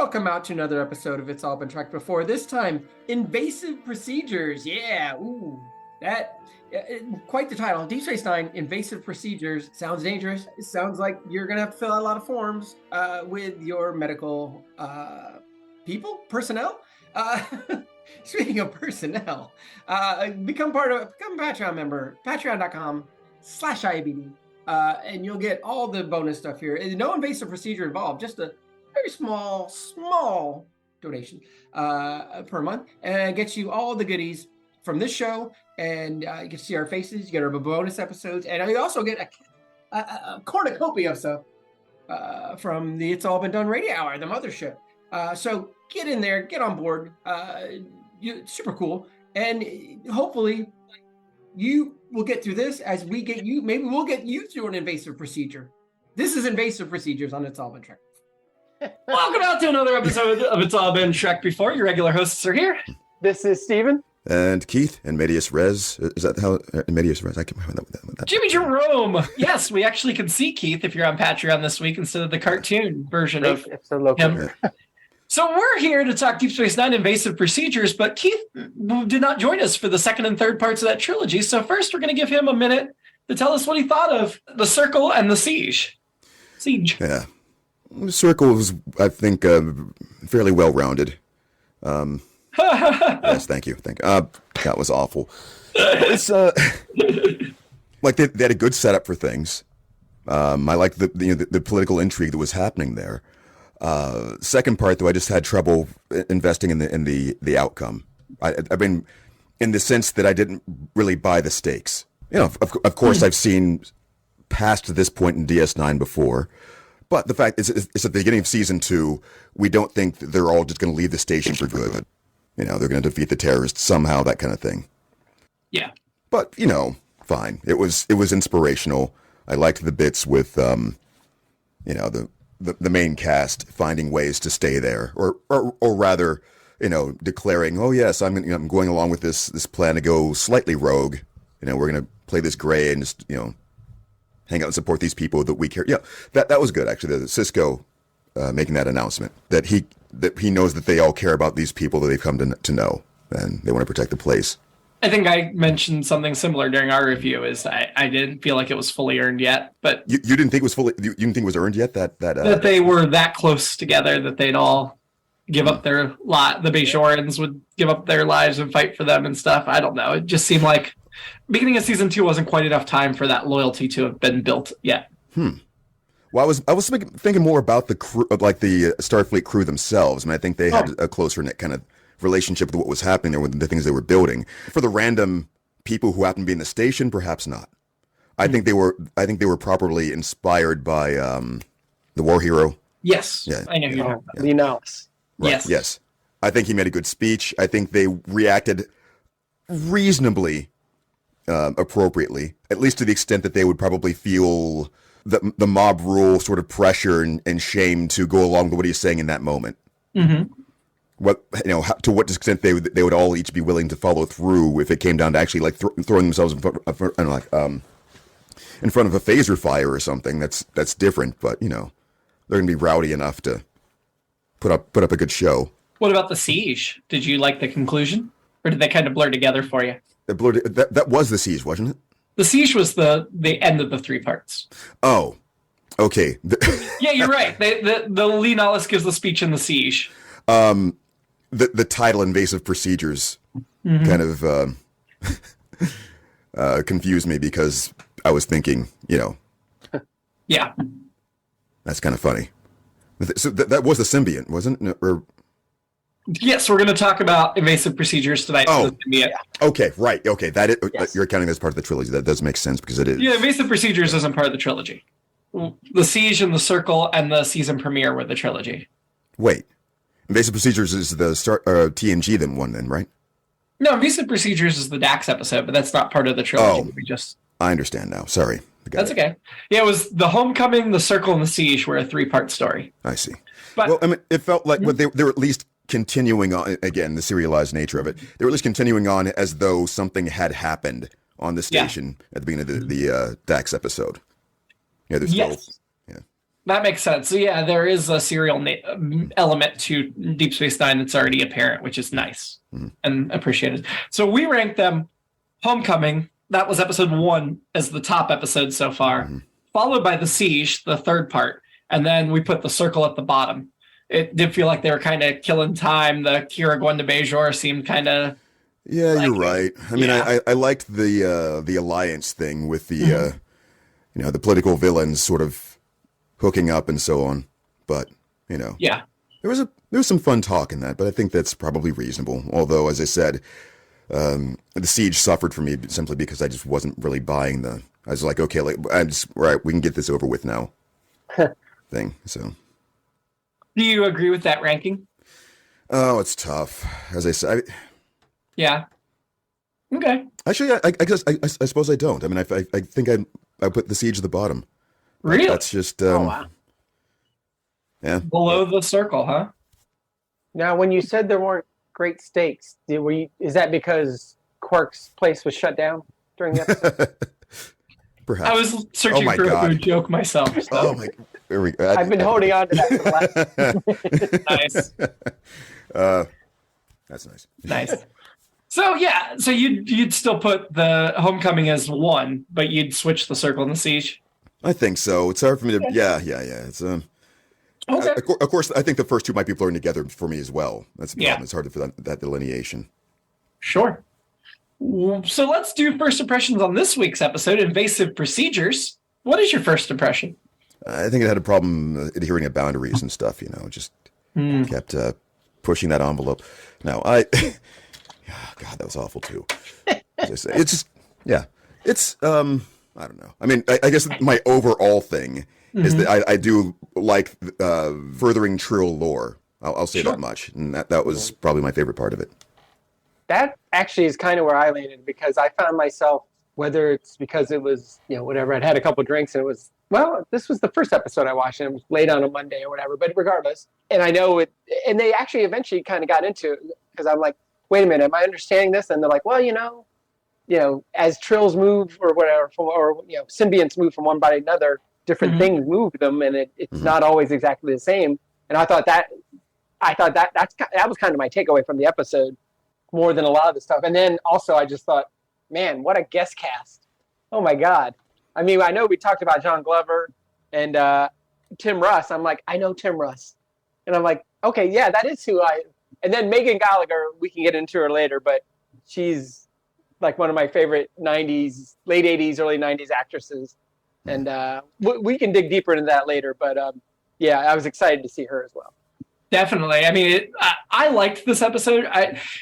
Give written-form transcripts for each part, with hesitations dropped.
Welcome out to another episode of It's All Been Tracked Before. This time, Invasive Procedures. Yeah, ooh, that, quite the title. DS9, Invasive Procedures. Sounds dangerous. It sounds like you're going to have to fill out a lot of forms with your medical personnel. Speaking of personnel, become a Patreon member, patreon.com/IABD. And you'll get all the bonus stuff here. No invasive procedure involved, just a very small donation per month, and gets you all the goodies from this show, and you get to see our faces. You get our bonus episodes, and you also get a cornucopia of stuff from the It's All Been Done Radio Hour, the mothership. So get in there, get on board. Super cool, and hopefully you will get through this as we get you. Maybe we'll get you through an invasive procedure. This is Invasive Procedures on It's All Been Tracked. Welcome out to another episode of It's All Been Tracked Before. Your regular hosts are here. This is Steven. And Keith, and Medias Res. Is that how Medias Res? I can't remember that. Jimmy-Jerome. Yes, we actually can see Keith if you're on Patreon this week instead of the cartoon version of him. So we're here to talk Deep Space Nine Invasive Procedures, but Keith did not join us for the second and third parts of that trilogy. So first, we're going to give him a minute to tell us what he thought of The Circle and The Siege. Yeah. The Circle was, I think, fairly well-rounded. Yes, thank you. That was awful. It's like they had a good setup for things. I liked the political intrigue that was happening there. Second part, though, I just had trouble investing in the outcome. I mean, in the sense that I didn't really buy the stakes. You know, of course, I've seen past this point in DS9 before, but the fact is, at the beginning of season 2, we don't think that they're all just going to leave the station for good. You know, they're going to defeat the terrorists somehow, that kind of thing. Yeah. But fine. It was inspirational. I liked the bits with the main cast finding ways to stay there, or rather, declaring, oh yes, I'm going along with this plan to go slightly rogue. We're going to play this gray and just hang out and support these people that we care. Yeah, that was good actually. The Cisco making that announcement that he knows that they all care about these people that they've come to know, and they want to protect the place. I think I mentioned something similar during our review. Is I didn't feel like it was fully earned yet, but you didn't think it was fully. You didn't think it was earned yet. That they were that close together that they'd all give up their lot. The Bajorans would give up their lives and fight for them and stuff. I don't know. It just seemed like beginning of season 2 wasn't quite enough time for that loyalty to have been built yet. Well, I was thinking more about the crew, like the Starfleet crew themselves. I mean, I think they had a closer knit kind of relationship with what was happening there, with the things they were building. For the random people who happened to be in the station, perhaps not. I think they were properly inspired by the war hero. Yes, yeah, I know you know. Leonalis. Right. Yes, I think he made a good speech. I think they reacted reasonably appropriately, at least to the extent that they would probably feel the mob rule sort of pressure and shame to go along with what he's saying in that moment. Mm-hmm. To what extent they would all each be willing to follow through if it came down to actually like throwing themselves in front of a phaser fire or something. That's different, but they're gonna be rowdy enough to put up a good show. What about the siege? Did you like the conclusion, or did they kind of blur together for you? That was the siege, wasn't it? The siege was the end of the 3 parts. Oh, okay. Yeah, you're right. The Leonalis gives the speech in the siege. The title Invasive Procedures kind of confused me because I was thinking, Yeah. That's kind of funny. So that was the symbiont, wasn't it? Yes, we're going to talk about Invasive Procedures tonight. Oh, okay, right. Okay, Yes. You're counting as part of the trilogy. That does make sense because it is. Yeah, Invasive Procedures isn't part of the trilogy. The Siege and the Circle and the season premiere were the trilogy. Wait. Invasive Procedures is the TNG then, right? No, Invasive Procedures is the Dax episode, but that's not part of the trilogy. I understand now. Sorry. That's okay. Yeah, it was the Homecoming, the Circle, and the Siege were a 3-part story. I see. But, I mean, it felt like they were at least continuing on, again, the serialized nature of it. They were at least continuing on as though something had happened on the station at the beginning of the Dax episode. Yeah, there's yes. still, That makes sense. So yeah, there is a serial element to Deep Space Nine that's already apparent, which is nice and appreciated. So we ranked them Homecoming. That was episode 1 as the top episode so far, followed by The Siege, the third part. And then we put The Circle at the bottom. It did feel like they were kind of killing time. The Kira Gwenda Bajor seemed kind of... Yeah, you're right. I mean, I liked the alliance thing with the, the political villains sort of hooking up and so on, but there was some fun talk in that, but I think that's probably reasonable. Although, as I said, the Siege suffered for me simply because I just wasn't really buying I was like, okay, right, we can get this over with now. Thing. So, do you agree with that ranking? Oh, it's tough. As I said, yeah. Okay. Actually, I guess I suppose I don't. I mean, I think I put the Siege at the bottom. Really? That's just wow. Yeah. Below The Circle, huh? Now, when you said there weren't great stakes, is that because Quark's place was shut down during the episode? Perhaps. I was searching for a good joke myself. So. Oh my! There we go. I've been holding on to that for the last. Nice. That's nice. Nice. So yeah, so you'd still put the Homecoming as 1, but you'd switch The Circle and The Siege. I think so. It's hard for me to. Yeah. It's okay. Of course, I think the first two might be blurring together for me as well. That's the problem. Yeah. It's hard for that delineation. Sure. So let's do first impressions on this week's episode, Invasive Procedures. What is your first impression? I think it had a problem adhering to boundaries and stuff. Just kept pushing that envelope. No, God, that was awful too. As I say, it's just, it's I don't know. I mean, I guess my overall thing is that I do like furthering Trill lore. I'll say that much, and that was probably my favorite part of it. That actually is kind of where I landed, because I found myself, whether it's because it was, whatever, I'd had a couple drinks and it was, this was the first episode I watched and it was late on a Monday or whatever, but regardless. And I know it, and they actually eventually kind of got into it, because I'm like, wait a minute, am I understanding this? And they're like, well, as Trills move or whatever, symbionts move from one body to another, different things move them, and it's not always exactly the same. And I thought that was kind of my takeaway from the episode, more than a lot of the stuff. And then also I just thought, man, what a guest cast. Oh my God. I mean, I know we talked about John Glover and Tim Russ. I'm like, I know Tim Russ. And I'm like, okay, yeah, that is and then Megan Gallagher, we can get into her later, but she's like one of my favorite 90s, late 80s, early 90s actresses. And we can dig deeper into that later. But I was excited to see her as well. Definitely. I mean, I liked this episode.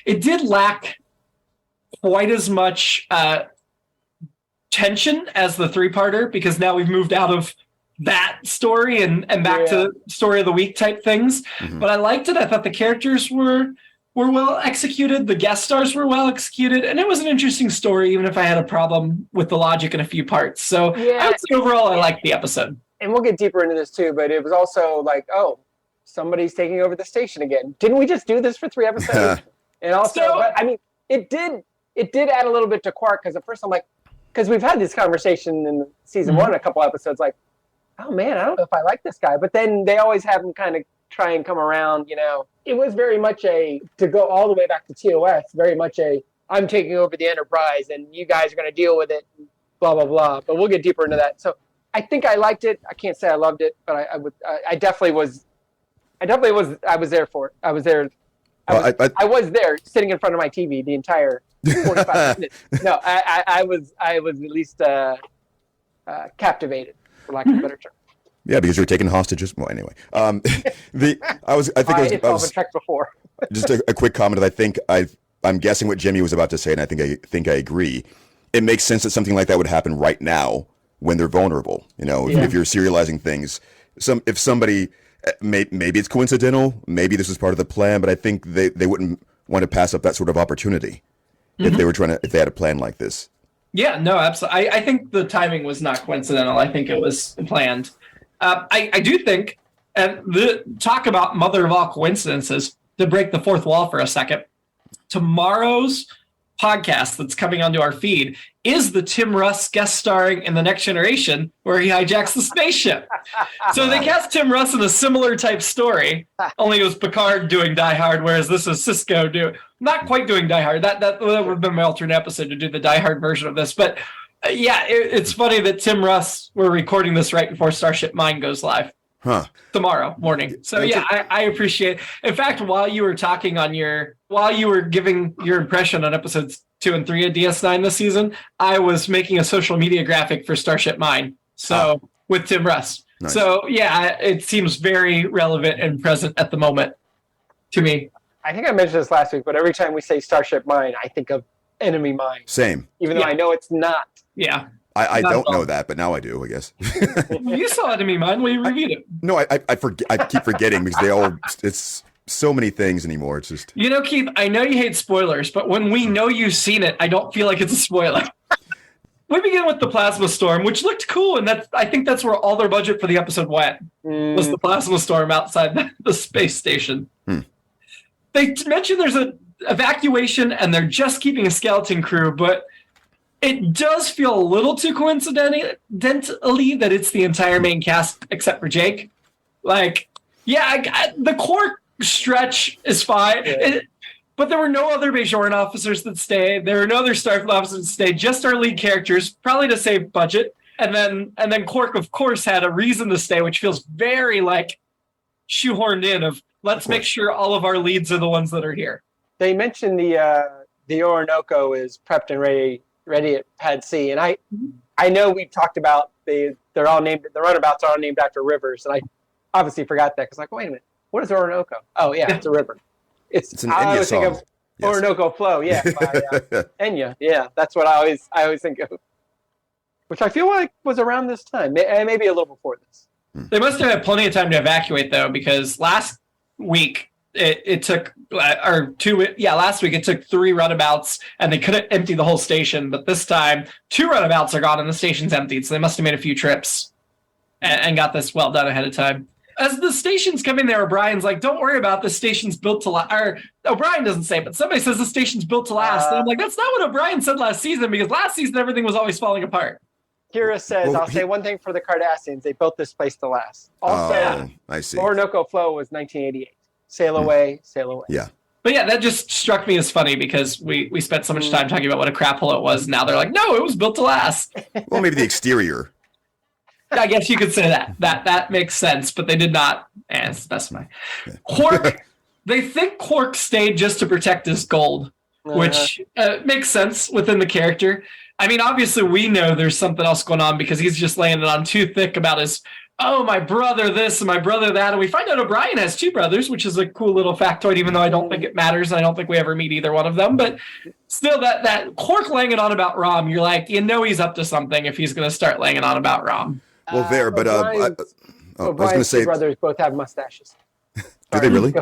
It did lack quite as much tension as the 3-parter, because now we've moved out of that story and back to story of the week type things. But I liked it. I thought the characters were well executed. The guest stars were well executed. And it was an interesting story, even if I had a problem with the logic in a few parts. So I would say overall, I liked the episode. And we'll get deeper into this too, but it was also like, somebody's taking over the station again. Didn't we just do this for 3 episodes? And also, but I mean, it did add a little bit to Quark, because at first I'm like, because we've had this conversation in season 1, a couple episodes, like, oh man, I don't know if I like this guy. But then they always have him kind of try and come around, It was very much to go all the way back to TOS, very much I'm taking over the Enterprise and you guys are going to deal with it, blah, blah, blah. But we'll get deeper into that. So I think I liked it. I can't say I loved it, but I definitely was. I was there for it. I was there. I was there, sitting in front of my TV the entire 45 minutes. No, I was at least captivated, for lack of a better term. Yeah, because you're taking hostages. Well, anyway, I was checked before. Just a quick comment. I'm guessing what Jimmy was about to say, and I think I agree. It makes sense that something like that would happen right now when they're vulnerable. If you're serializing things, if somebody. Maybe it's coincidental. Maybe this is part of the plan, but I think they wouldn't want to pass up that sort of opportunity if they had a plan like this. Yeah, no, absolutely. I think the timing was not coincidental. I think it was planned. I do think, and talk about mother of all coincidences, to break the fourth wall for a second. Tomorrow's podcast that's coming onto our feed is the Tim Russ guest starring in The Next Generation, where he hijacks the spaceship. So they cast Tim Russ in a similar type story, only it was Picard doing Die Hard, whereas this is Sisko not quite doing Die Hard. That would have been my alternate episode to do the Die Hard version of this. But it's funny that Tim Russ, we're recording this right before Starship Mine goes live. Tomorrow morning. So I appreciate it. In fact, while you were talking while you were giving your impression on episodes 2 and 3 of DS9 this season, I was making a social media graphic for Starship Mine. So with Tim Russ. Nice. So it seems very relevant and present at the moment to me. I think I mentioned this last week, but every time we say Starship Mine, I think of Enemy Mine. Same. Even though I know it's not. Yeah. I don't know that, but now I do, I guess. You saw Enemy Mine when you reviewed it. No, I keep forgetting because it's so many things anymore. It's just... Keith, I know you hate spoilers, but when we know you've seen it, I don't feel like it's a spoiler. We begin with the plasma storm, which looked cool, and I think that's where all their budget for the episode went, was the plasma storm outside the space station. They mentioned there's an evacuation, and they're just keeping a skeleton crew, but it does feel a little too coincidentally that it's the entire main cast except for Jake. The Quark stretch is fine, but there were no other Bajoran officers that stayed. There were no other Starfleet officers that stayed. Just our lead characters, probably to save budget. And then Quark, of course, had a reason to stay, which feels very shoehorned in. Let's make sure all of our leads are the ones that are here. They mentioned the Orinoco is prepped and ready at Pad C, and I know we talked about they're all named, the runabouts are all named after rivers, and I obviously forgot that because wait a minute, what is Orinoco? Oh yeah, it's a river. It's an I Enya always song. think of Orinoco Flow, by Enya. Yeah, that's what I always think of, which I feel like was around this time, maybe a little before this. They must have had plenty of time to evacuate though, because last week it took last week it took 3 runabouts and they couldn't empty the whole station, but this time 2 runabouts are gone and the station's emptied, so they must have made a few trips and got this well done ahead of time. As the station's coming there, O'Brien's like, don't worry about this, station's built to last. Or O'Brien doesn't say it, but somebody says the station's built to last. And I'm like, that's not what O'Brien said last season, because last season everything was always falling apart. Kira says, I'll say one thing for the Cardassians, they built this place to last. Also, I see. Orinoco Flow was 1988. Sail away, sail away. Yeah. But that just struck me as funny because we spent so much time talking about what a crap hole it was. Now they're like, no, it was built to last. Well, maybe the exterior. I guess you could say that. That makes sense, but they did not specify. Quark, they think Quark stayed just to protect his gold, which makes sense within the character. I mean, obviously we know there's something else going on because he's just laying it on too thick about his, my brother this and my brother that. And we find out O'Brien has 2 brothers, which is a cool little factoid, even though I don't think it matters. I don't think we ever meet either one of them. But still, that Quark laying it on about Rom, you're like, he's up to something if he's going to start laying it on about Rom. Well, I was going to say, 2 brothers both have mustaches. Do they really?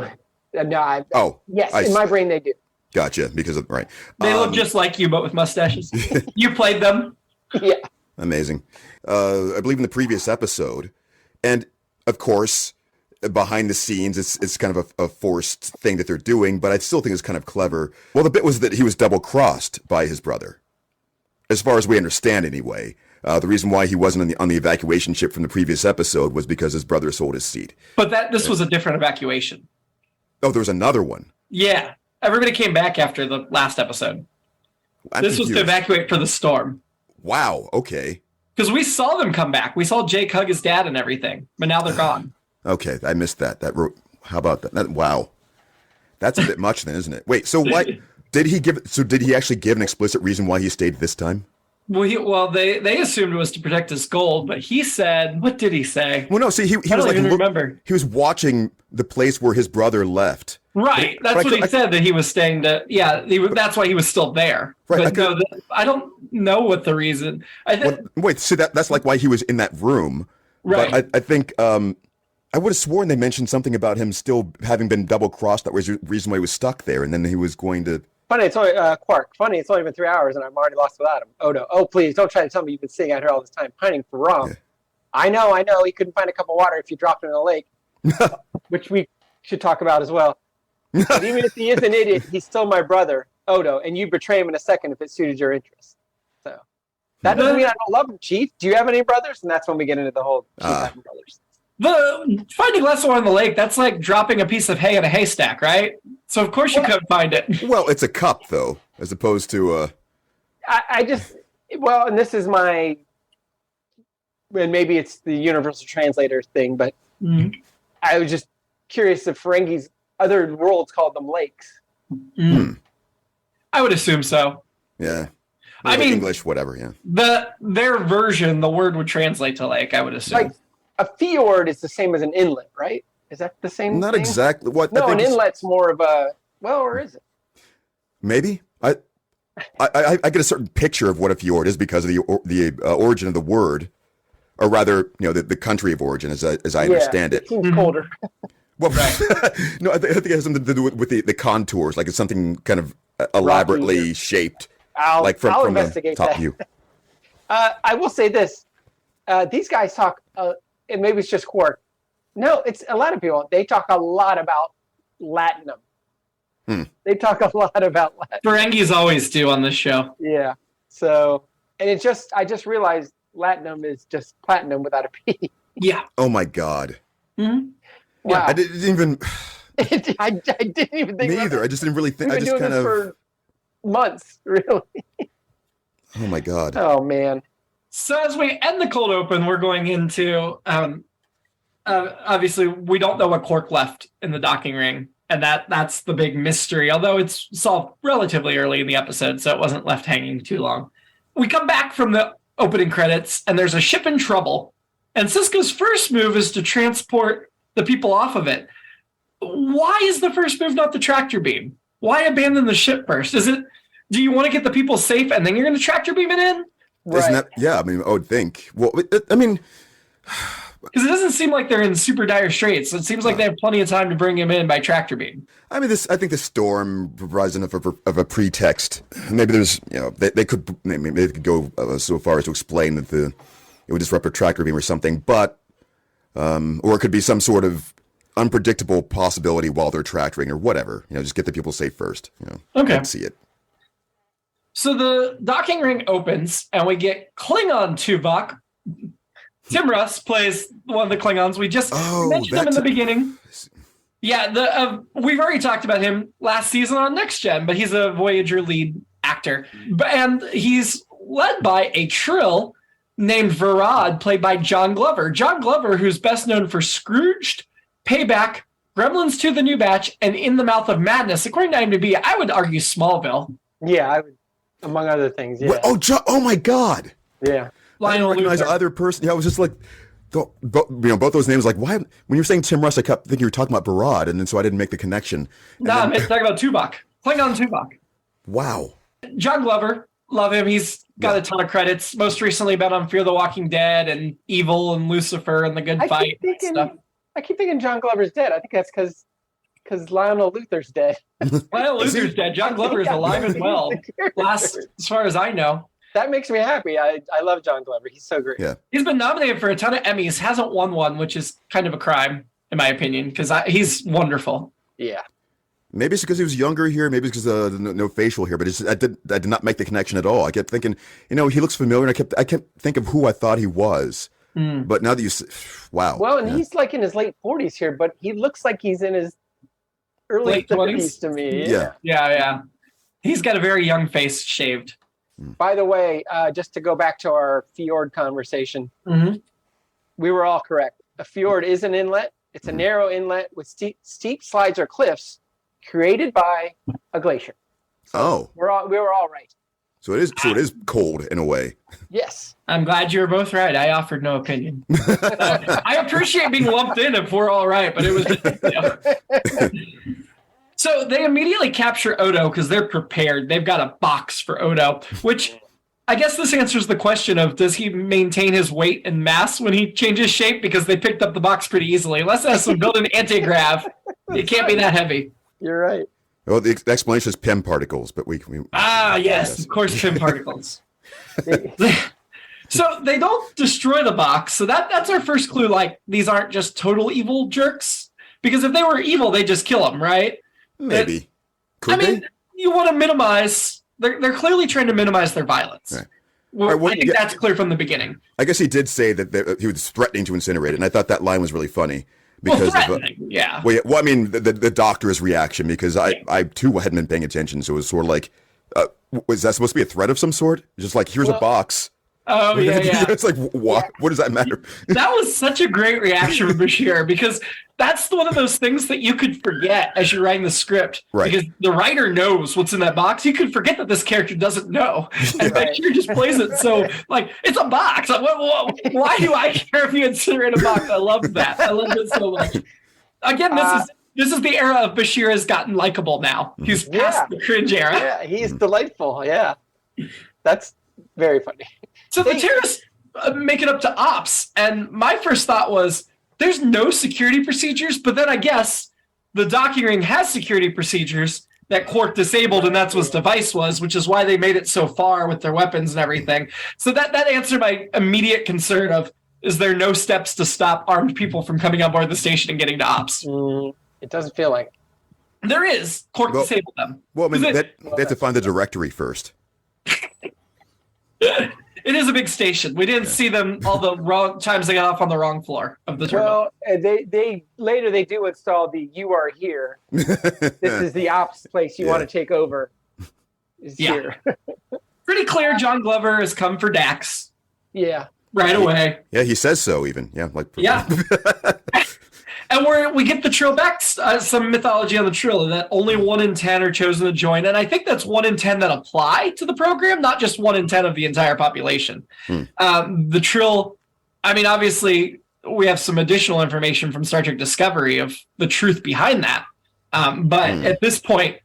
No, yes, in my brain they do. Gotcha. Because of right, they look just like you, but with mustaches. You played them. Yeah. Amazing. I believe in the previous episode, and of course, behind the scenes, it's kind of a forced thing that they're doing, but I still think it's kind of clever. Well, the bit was that he was double crossed by his brother, as far as we understand, anyway. The reason why he wasn't on the evacuation ship from the previous episode was because his brother sold his seat. But this was a different evacuation. Oh, there was another one. Yeah. Everybody came back after the last episode. This was to evacuate for the storm. Wow. Okay. Because we saw them come back. We saw Jake hug his dad and everything, but now they're gone. Okay. I missed that. How about that? Wow. That's a bit much then, isn't it? Wait, so what did he actually give an explicit reason why he stayed this time? Well, they assumed it was to protect his gold, but he said, what did he say? Well, no, see, he was like, remember. He was watching the place where his brother left. Right, that's what he said, that he was staying to, that's why he was still there. Right, but I don't know what the reason. Wait, see, that's like why he was in that room. Right. But I think, I would have sworn they mentioned something about him still having been double-crossed. That was the reason why he was stuck there, and then he was going to... Funny, it's only Quark. Funny, it's only been 3 hours, and I'm already lost without him. Oh no! Oh please, don't try to tell me you've been sitting out here all this time pining for Rom. Yeah. I know. He couldn't find a cup of water if you dropped it in a lake, which we should talk about as well. But even if he is an idiot, he's still my brother. Odo, and you betray him in a second if it suited your interest. So that doesn't mean I don't love him, Chief. Do you have any brothers? And that's when we get into the whole Chief having brothers. The finding less oil in the lake, that's like dropping a piece of hay in a haystack, right? So of course you couldn't find it. Well, it's a cup though, as opposed to and this is my, and maybe it's the universal translator thing, but I was just curious if Ferengi's other worlds called them lakes. I would assume so. Yeah. I mean, English, whatever, yeah. Their version, the word would translate to lake, I would assume. Like a fjord is the same as an inlet, right? Is that the same Not thing? exactly. What? No, an inlet's more of a, well, or is it? Maybe. I get a certain picture of what a fjord is because of the origin of the word, or rather, the country of origin, as I understand it. It seems colder. Well, no, I think it has something to do with the contours. Like it's something kind of elaborately shaped, I'll from investigate the top that. view. I will say this: these guys talk, and maybe it's just Quark. No, it's a lot of people. They talk a lot about Latinum. They talk a lot about Latinum. Ferengis always do on this show. Yeah. So, and I just realized Latinum is just platinum without a P. Yeah. Oh my God. Mm-hmm. Wow. I didn't even. I didn't even think. Me either. I just didn't really think. We've been doing this for months, really. Oh my God. Oh man. So as we end the cold open, we're going into obviously we don't know what Quark left in the docking ring, and that's the big mystery. Although it's solved relatively early in the episode, so it wasn't left hanging too long. We come back from the opening credits, and there's a ship in trouble, and Sisko's first move is to transport the people off of it. Why is the first move not the tractor beam? Why abandon the ship first? Do you want to get the people safe and then you're going to tractor beam it in? Right. Isn't that? Yeah, I mean, I would think. Well, I mean, because it doesn't seem like they're in super dire straits. It seems like they have plenty of time to bring him in by tractor beam. I mean, I think the storm provides enough of a pretext. Maybe there's, they could go so far as to explain that it would disrupt a tractor beam or something, but or it could be some sort of unpredictable possibility while they're tractoring or whatever. Just get the people safe first. Okay. I'd see it. So the docking ring opens, and we get Klingon Tuvok. Tim Russ plays one of the Klingons. We just mentioned him in the beginning. Yeah, we've already talked about him last season on Next Gen, but he's a Voyager lead actor. And he's led by a Trill named Varad, played by John Glover. John Glover, who's best known for Scrooged, Payback, Gremlins 2: The New Batch, and In the Mouth of Madness. According to IMDb, I would argue Smallville. Yeah, I would. Among other things, yeah. Oh my God! Yeah, I didn't recognize either person. Yeah, I was just like, both those names. Like, why? When you were saying Tim Russ, I kept thinking you were talking about Barad, and then so I didn't make the connection. No, I'm talking about Tuvok, Klingon Tuvok. Wow. John Glover, love him. He's got a ton of credits. Most recently, been on Fear the Walking Dead and Evil and Lucifer and The Good Fight. I keep thinking John Glover's dead. I think that's because Lionel Luthor's dead. Lionel Luthor's dead. John Glover is alive and well. Last, as far as I know. That makes me happy. I love John Glover. He's so great. Yeah. He's been nominated for a ton of Emmys. Hasn't won one, which is kind of a crime, in my opinion, because he's wonderful. Yeah. Maybe it's because he was younger here. Maybe it's because no facial here. But I did not make the connection at all. I kept thinking, he looks familiar. And I kept thinking of who I thought he was. But now that you say, wow. Well, and he's like in his late 40s here, but he looks like he's in his early late 30s to me. Yeah. He's got a very young face shaved. By the way, just to go back to our fjord conversation, we were all correct. A fjord is an inlet. It's a narrow inlet with steep slides or cliffs created by a glacier. So we were all right. So it is cold in a way. Yes. I'm glad you were both right. I offered no opinion. I appreciate being lumped in if we're all right, but it was. So they immediately capture Odo because they're prepared. They've got a box for Odo, which I guess this answers the question of, does he maintain his weight and mass when he changes shape? Because they picked up the box pretty easily. Unless it has some built-in anti-grav, it can't be that heavy. You're right. Well, the explanation is PEM particles, but we yes, of course, PEM particles. So they don't destroy the box. So that's our first clue. Like, these aren't just total evil jerks. Because if they were evil, they'd just kill them, right? Maybe. Could they? you want to minimize. They're clearly trying to minimize their violence. Right. Well, I think that's clear from the beginning. I guess he did say that he was threatening to incinerate it, and I thought that line was really funny. Because yeah. Well, I mean, the doctor's reaction, because I too hadn't been paying attention, so it was sort of like, was that supposed to be a threat of some sort? Just like, here's a box. Oh, yeah. It's like, what? Yeah. What does that matter? That was such a great reaction from Bashir, because that's one of those things that you could forget as you're writing the script. Right. Because the writer knows what's in that box. You could forget that this character doesn't know. And Bashir just plays it so, like, it's a box. Like, why do I care if you incinerate a box? I love that. I love it so much. Again, this is the era of Bashir has gotten likable now. He's past the cringe era. Yeah, he's delightful. Yeah. That's very funny. So the terrorists make it up to ops, and my first thought was, there's no security procedures, but then I guess the docking ring has security procedures that Quark disabled, and that's what his device was, which is why they made it so far with their weapons and everything. So that answered my immediate concern of, is there no steps to stop armed people from coming on board the station and getting to ops? It doesn't feel like it. There is. Quark disabled them. Well, I mean, they have to find the directory first. It is a big station. We didn't see them all the wrong times they got off on the wrong floor of the terminal. Well, they later they do install the "You are here." This is the ops place you want to take over. Is here. Pretty clear. John Glover has come for Dax. Yeah. Right away. Yeah, he says so. Even And we get the Trill back, some mythology on the Trill, that only 1 in 10 are chosen to join. And I think that's 1 in 10 that apply to the program, not just 1 in 10 of the entire population. The Trill, I mean, obviously, we have some additional information from Star Trek Discovery of the truth behind that. But at this point,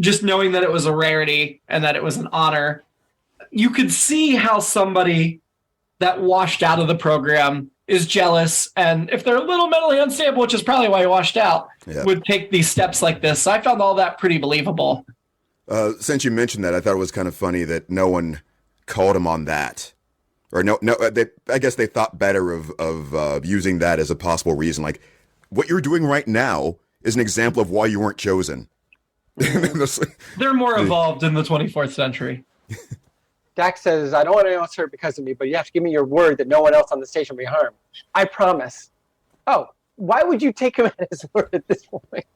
just knowing that it was a rarity and that it was an honor, you could see how somebody that washed out of the program is jealous, and if they're a little mentally unstable, which is probably why he washed out, would take these steps like this. So I found all that pretty believable. Since you mentioned that, I thought it was kind of funny that no one called him on that, or I guess they thought better of using that as a possible reason. Like, what you're doing right now is an example of why you weren't chosen. They're more evolved in the 24th century. Dax says, I don't want anyone else hurt because of me, but you have to give me your word that no one else on the station will be harmed. I promise. Oh, why would you take him at his word at this point?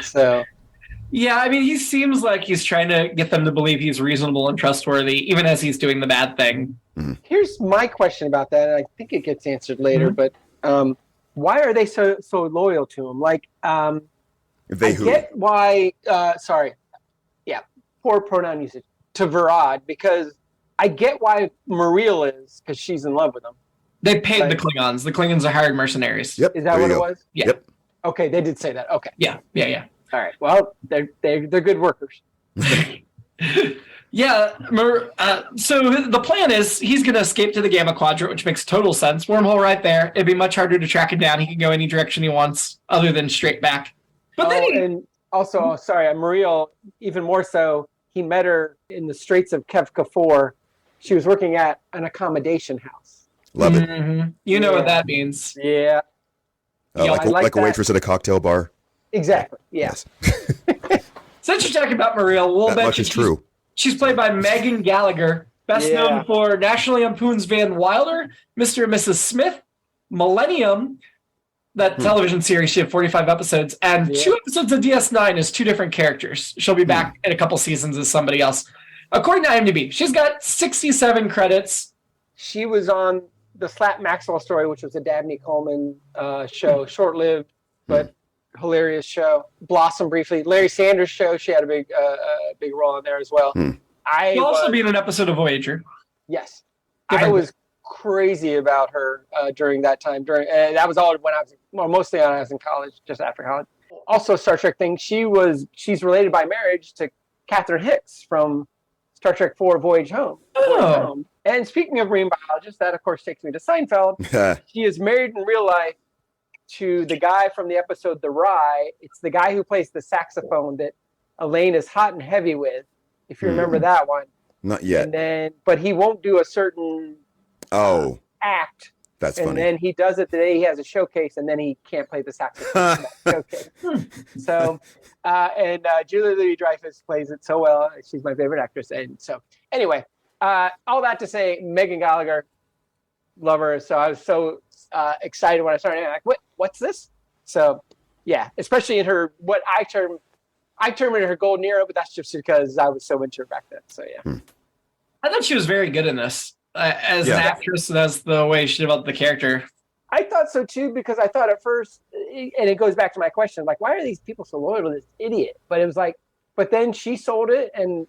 So. Yeah, I mean, he seems like he's trying to get them to believe he's reasonable and trustworthy, even as he's doing the bad thing. Here's my question about that, and I think it gets answered later, but why are they so loyal to him? Like, get why, poor pronoun usage. To Varad, because I get why Muriel is, because she's in love with him. They paid the Klingons. The Klingons are hired mercenaries. Yep. Is that what it was? Yeah. Yep. Okay, they did say that. Okay. Yeah. All right. Well, they're good workers. Yeah. So the plan is he's going to escape to the Gamma Quadrant, which makes total sense. Wormhole right there. It'd be much harder to track him down. He can go any direction he wants, other than straight back. But and also, sorry, Muriel, even more so. He met her in the Straits of Kefka 4. She was working at an accommodation house. Love it. You know what that means. Yeah. Like a waitress at a cocktail bar. Exactly. Yeah. Yes. Since you're talking about Muriel, we'll that much is true. She's played by Megan Gallagher, best known for National Lampoon's Van Wilder, Mr. and Mrs. Smith, Millennium, that television series. She had 45 episodes, and 2 episodes of DS9 is 2 different characters. She'll be back in a couple seasons as somebody else. According to IMDb, she's got 67 credits. She was on the Slap Maxwell Story, which was a Dabney Coleman show, short-lived, but hilarious show. Blossom briefly. Larry Sanders Show, she had a big role in there as well. She'll also be in an episode of Voyager. Yes. I was crazy about her during that time. That was all when I was mostly when I was in college, just after college. Also, a Star Trek thing. She's related by marriage to Catherine Hicks from Star Trek 4: Voyage Home. And speaking of marine biologists, that of course takes me to Seinfeld. She is married in real life to the guy from the episode The Rye. It's the guy who plays the saxophone that Elaine is hot and heavy with, if you remember that one. Not yet. But he won't do a certain act That's and funny. then he does it the day he has a showcase, and then he can't play the saxophone for that showcase. So, and Julia Louis-Dreyfus plays it so well. She's my favorite actress. And so, anyway, all that to say, Megan Gallagher, love her. So I was so excited when I started. Like, what's this? So, yeah, especially in her what I term in her golden era, but that's just because I was so into her back then. So yeah, I thought she was very good in this. As an actress, that's the way she developed the character. I thought so too, because I thought at first, and it goes back to my question, like, why are these people so loyal to this idiot? But it was like, but then she sold it, and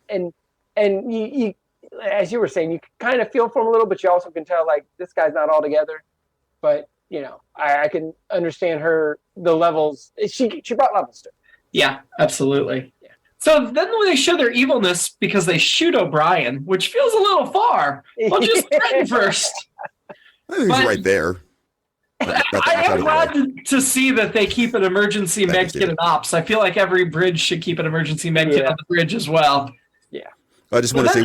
you, as you were saying, you kind of feel for him a little, but you also can tell, like, this guy's not all together. But I can understand the levels. She brought levels to it. Yeah, absolutely. Yeah. So then when they show their evilness because they shoot O'Brien, which feels a little far. Well, just threaten first. I think he's right there. I am glad to see that they keep an emergency med kit in ops. I feel like every bridge should keep an emergency med kit on the bridge as well. Yeah. I just want to say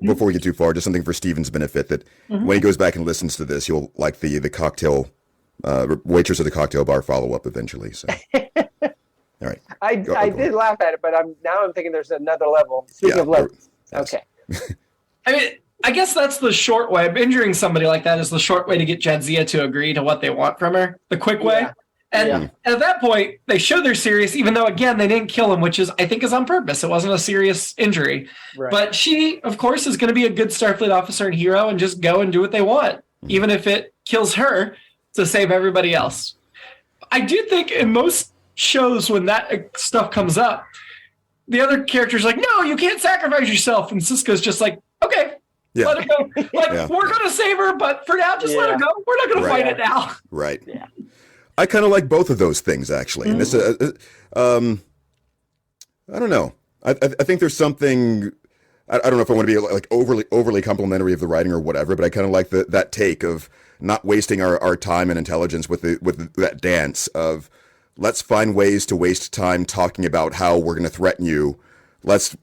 before we get too far, just something for Steven's benefit, that when he goes back and listens to this, he'll like the cocktail waitress of the cocktail bar follow-up eventually. So. All right. I did laugh at it, but I'm thinking there's another level. Speaking of levels. Yes. Okay. I mean, I guess that's the short way. Injuring somebody like that is the short way to get Jadzia to agree to what they want from her. The quick way. And at that point, they show they're serious, even though, again, they didn't kill him, which I think is on purpose. It wasn't a serious injury. Right. But she, of course, is going to be a good Starfleet officer and hero and just go and do what they want, even if it kills her to save everybody else. I do think in most shows when that stuff comes up, the other character's like, no, you can't sacrifice yourself. And Sisko's just like, okay, let her go. Like, we're going to save her, but for now, just let her go. We're not going to fight it now. Right. Yeah. I kind of like both of those things, actually. And this, I don't know. I think there's something. I don't know if I want to be like overly complimentary of the writing or whatever, but I kind of like that take of not wasting our time and intelligence with that dance of let's find ways to waste time talking about how we're going to threaten you. Let's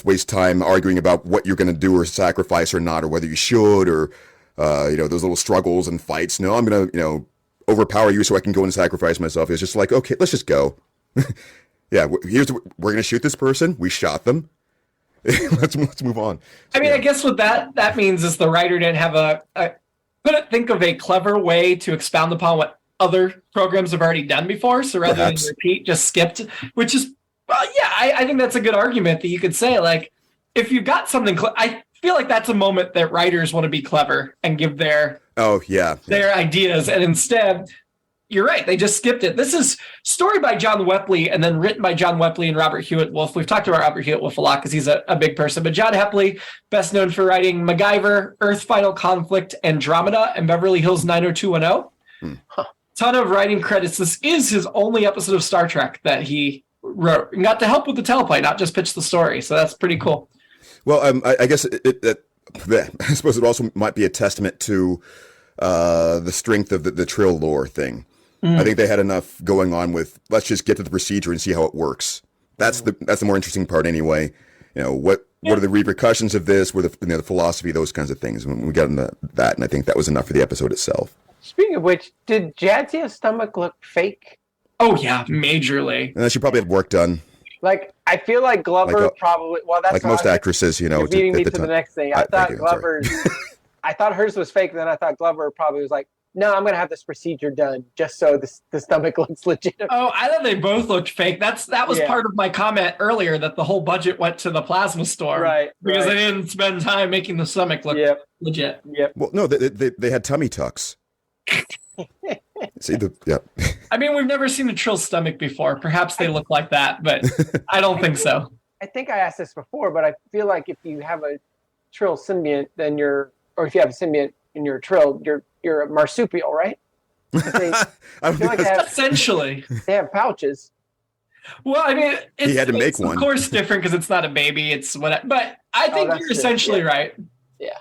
waste time arguing about what you're going to do or sacrifice or not, or whether you should, or those little struggles and fights. No, I'm going to overpower you so I can go and sacrifice myself. It's just like, okay, let's just go. Yeah, we're going to shoot this person. We shot them. let's move on. So, I mean, I guess what that means is the writer didn't have couldn't think of a clever way to expound upon what other programs have already done before. So rather than repeat, just skipped, which is, I think that's a good argument that you could say, like, if you've got something, I feel like that's a moment that writers want to be clever and give their ideas. And instead, you're right, they just skipped it. This is story by John Wepley and then written by John Wepley and Robert Hewitt Wolf. We've talked about Robert Hewitt Wolf a lot because he's a big person, but John Wepley, best known for writing MacGyver, Earth Final Conflict, Andromeda, and Beverly Hills 90210. Ton of writing credits. This is his only episode of Star Trek that he wrote and got to help with the teleplay, not just pitch the story. So that's pretty cool. Well, I guess I suppose it also might be a testament to the strength of the Trill lore thing. I think they had enough going on with, let's just get to the procedure and see how it works. That's the more interesting part anyway. What are the repercussions of this? What are the philosophy, those kinds of things. When we got into that, and I think that was enough for the episode itself. Speaking of which, did Jadzia's stomach look fake? Oh yeah, majorly. And she probably had work done. Like, I feel like Glover probably. Well, that's like most actresses, You're beating me to the next thing. I thought Glover's. I thought hers was fake. Then I thought Glover probably was like, no, I'm going to have this procedure done just so the stomach looks legitimate. Oh, I thought they both looked fake. That was part of my comment earlier, that the whole budget went to the plasma store. Right. Because they didn't spend time making the stomach look legit. Yep. Well, no, they had tummy tucks. See I mean, we've never seen a Trill stomach before. Perhaps they look like that, but I don't think so. I think I asked this before, but I feel like if you have a Trill symbiont, then or if you have a symbiont and you're a Trill, you're a marsupial, right? I feel like essentially they have pouches. Well, I mean, he had to make one. Of course, different because it's not a baby. It's what, but I think you're essentially right. Yeah.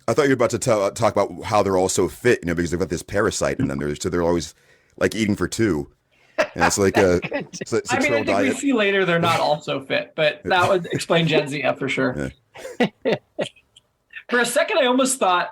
I thought you were about to talk about how they're all so fit, because they've got this parasite in them. They're always like eating for two. And it's like it's a I mean, I think diet. we see later they're not all so fit, but that would explain Jadzia for sure. Yeah. For a second, I almost thought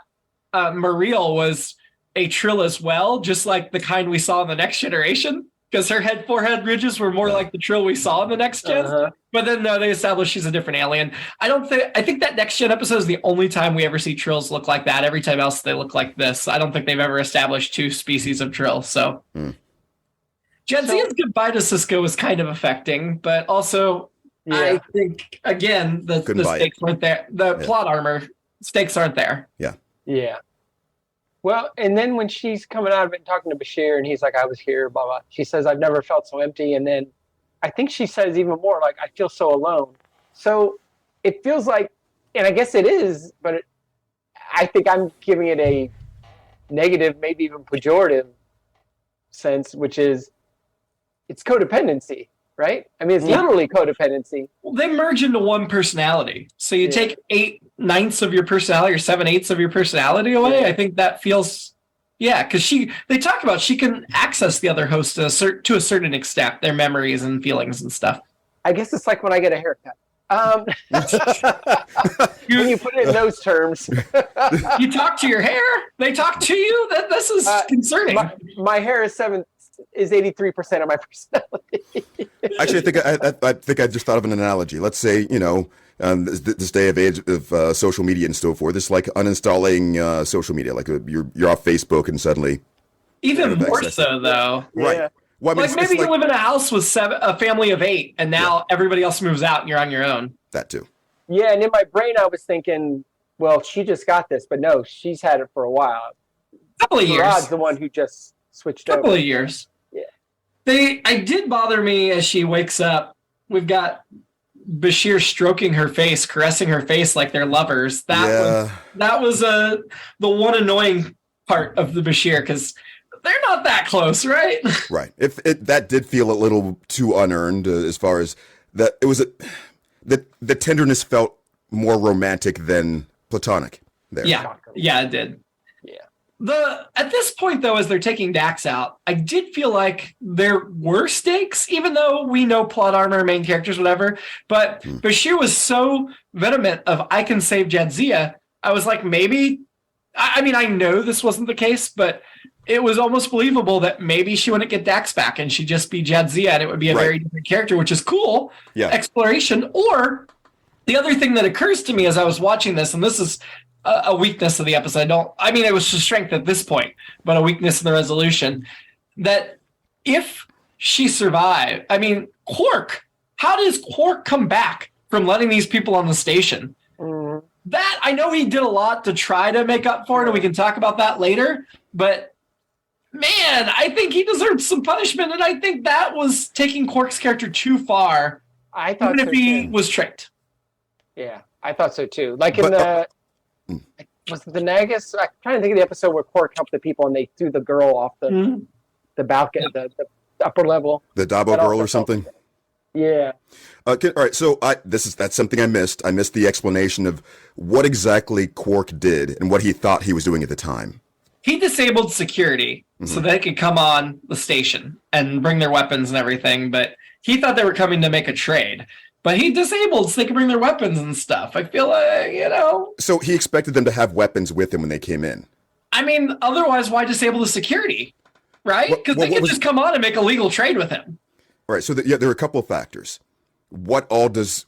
Mariel was a Trill as well, just like the kind we saw in the Next Generation, because her forehead ridges were more like the Trill we saw in the Next Gen. But then no, they established she's a different alien. I think that Next Gen episode is the only time we ever see Trills look like that. Every time else they look like this. I don't think they've ever established two species of Trill. So Jadzia's goodbye to Sisko was kind of affecting, but also I think again the stakes weren't there. The plot armor stakes aren't there. Yeah. Well, and then when she's coming out of it and talking to Bashir, and he's like, I was here, blah, blah. She says, I've never felt so empty. And then I think she says even more, like, I feel so alone. So it feels like, and I guess it is, but I think I'm giving it a negative, maybe even pejorative sense, which is it's codependency, right? I mean, it's literally codependency. Well, they merge into one personality. So you take 8/9 of your personality or 7/8 of your personality away. I think that feels, because they talk about she can access the other host to a certain extent, their memories and feelings and stuff. I guess it's like when I get a haircut. When you put it in those terms. You talk to your hair? They talk to you? This is concerning. My hair is 83% of my personality. Actually, I think I just thought of an analogy. Let's say, this day of age of social media and so forth, it's like uninstalling social media. Like you're off Facebook and suddenly. Even more so, though. Right. Yeah. Well, I mean, maybe you live in a house with a family of 8, and now everybody else moves out, and you're on your own. That too. Yeah, and in my brain, I was thinking, well, she just got this, but no, she's had it for a while. Couple of years. Rod's the one who just switched over. Couple of years. Yeah. I did bother me as she wakes up. We've got Bashir stroking her face, caressing her face like they're lovers. That was the one annoying part of the Bashir, because they're not that close, right? Right. That did feel a little too unearned as far as that. It was the tenderness felt more romantic than platonic there. Yeah, it did. Yeah. At this point, though, as they're taking Dax out, I did feel like there were stakes, even though we know plot armor, main characters, whatever. But Bashir was so vehement of, I can save Jadzia. I was like, maybe, I mean, I know this wasn't the case, but it was almost believable that maybe she wouldn't get Dax back and she'd just be Jadzia, and it would be a very different character, which is cool. Yeah. Exploration. Or the other thing that occurs to me as I was watching this, and this is a weakness of the episode. It was a strength at this point, but a weakness in the resolution, that if she survived, Quark, how does Quark come back from letting these people on the station? That, I know he did a lot to try to make up for it, and we can talk about that later, but man, I think he deserved some punishment, and I think that was taking Quark's character too far, even if he was tricked. Yeah, I thought so too. Like was it the Nagus? I'm trying to think of the episode where Quark helped the people and they threw the girl off the balcony, the upper level. The Dabo girl or something? Yeah. All right, so that's something I missed. I missed the explanation of what exactly Quark did and what he thought he was doing at the time. He disabled security so they could come on the station and bring their weapons and everything, but he thought they were coming to make a trade. But he disabled so they could bring their weapons and stuff. I feel like, So he expected them to have weapons with them when they came in. Otherwise, why disable the security, right? Because they could just come on and make a legal trade with him. All right, so there are a couple of factors. What all does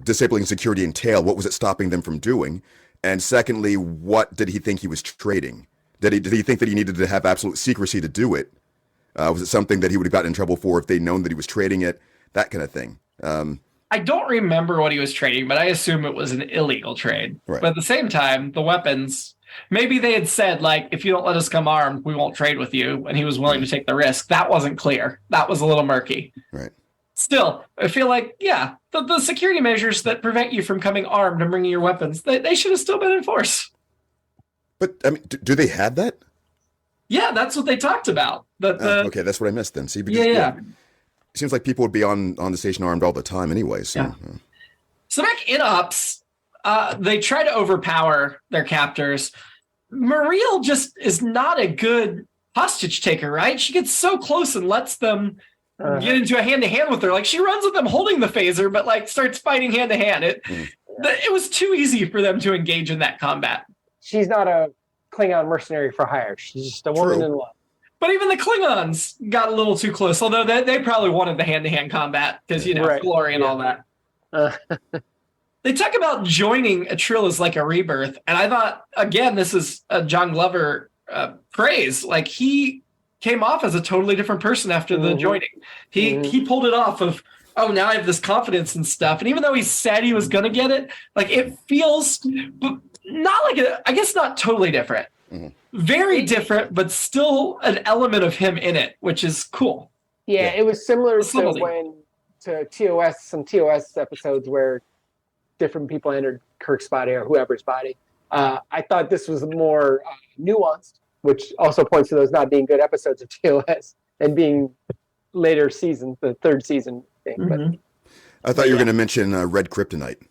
disabling security entail? What was it stopping them from doing? And secondly, what did he think he was trading? Did he think that he needed to have absolute secrecy to do it? Was it something that he would have gotten in trouble for if they'd known that he was trading it? That kind of thing. I don't remember what he was trading, but I assume it was an illegal trade. Right. But at the same time, the weapons, maybe they had said, like, if you don't let us come armed, we won't trade with you. And he was willing to take the risk. That wasn't clear. That was a little murky. Right. Still, I feel like, the security measures that prevent you from coming armed and bringing your weapons, they should have still been in force. But, do they have that? Yeah, that's what they talked about. Okay, that's what I missed then. See, because, it seems like people would be on the station armed all the time anyway. So, So back in Ops, they try to overpower their captors. Mariel just is not a good hostage taker, right? She gets so close and lets them get into a hand-to-hand with her. Like, she runs with them holding the phaser, but, like, starts fighting hand-to-hand. It was too easy for them to engage in that combat. She's not a Klingon mercenary for hire. She's just a woman in love. But even the Klingons got a little too close, although they probably wanted the hand-to-hand combat because, glory and all that. They talk about joining a Trill as like a rebirth, and I thought, again, this is a John Glover praise. Like, he came off as a totally different person after the joining. He pulled it off of, oh, now I have this confidence and stuff. And even though he said he was going to get it, like, it feels not like I guess not totally different. Very different, but still an element of him in it, which is cool. Yeah, it was similar to TOS, some TOS episodes where different people entered Kirk's body or whoever's body. I thought this was more nuanced, which also points to those not being good episodes of TOS and being later seasons, the third season thing. But, I thought you were going to mention Red Kryptonite.